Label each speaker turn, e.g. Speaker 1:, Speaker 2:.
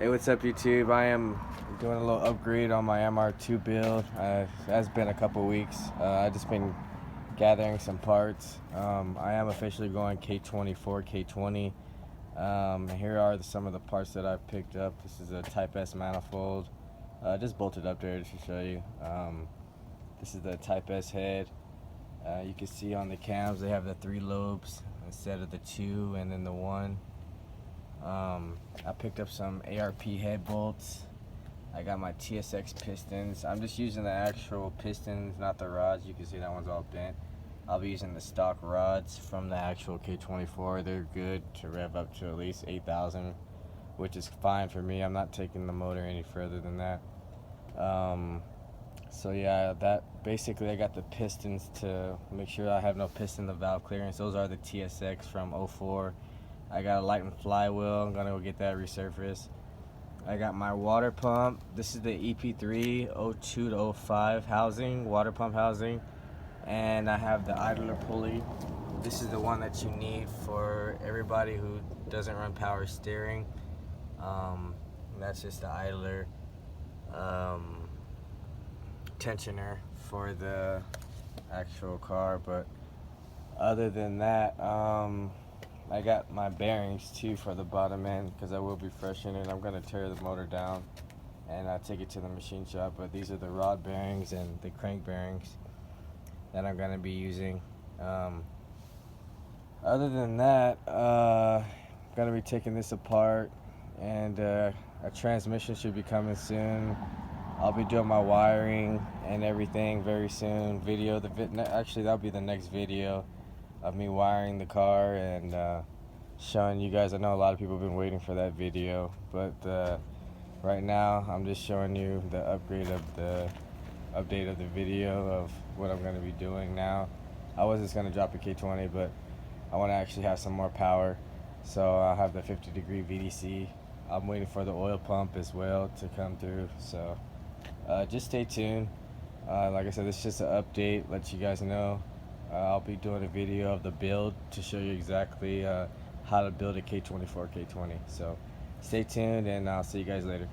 Speaker 1: Hey, what's up YouTube? I am doing a little upgrade on my MR2 build. It has been a couple weeks. I've just been gathering some parts. I am officially going k24, k20. Here are some of the parts that I've picked up. This is a Type S manifold. Just bolted up there to show you. This is the Type S head. You can see on the cams they have the 3 lobes instead of the 2 and then the 1. I picked up some ARP head bolts. I got my TSX pistons. I'm just using the actual pistons, not the rods. You can see that one's all bent. I'll be using the stock rods from the actual K24. They're good to rev up to at least 8,000, which is fine for me. I'm not taking the motor any further than that. So yeah, that basically I got the pistons to make sure I have no piston to valve clearance. Those are the TSX from 04. I got a light and flywheel. I'm gonna go get that resurfaced. I got my water pump. This is the EP3 02 to 05 housing, water pump housing. And I have the idler pulley. This is the one that you need for everybody who doesn't run power steering. That's just the idler tensioner for the actual car. But other than that, I got my bearings too for the bottom end because I will be freshening it. I'm going to tear the motor down and take it to the machine shop. But these are the rod bearings and the crank bearings that I'm going to be using. Other than that, I'm going to be taking this apart, and a transmission should be coming soon. I'll be doing my wiring and everything very soon. Actually, that'll be the next video of me wiring the car and showing you guys. I know a lot of people have been waiting for that video, but right now I'm just showing you the update of the video of what I'm going to be doing now. I was just going to drop a K20, but I want to actually have some more power, so I'll have the 50-degree VDC. I'm waiting for the oil pump as well to come through, so just stay tuned. Like I said, this is just an update, let you guys know. I'll be doing a video of the build to show you exactly how to build a K24, K20. So stay tuned, and I'll see you guys later.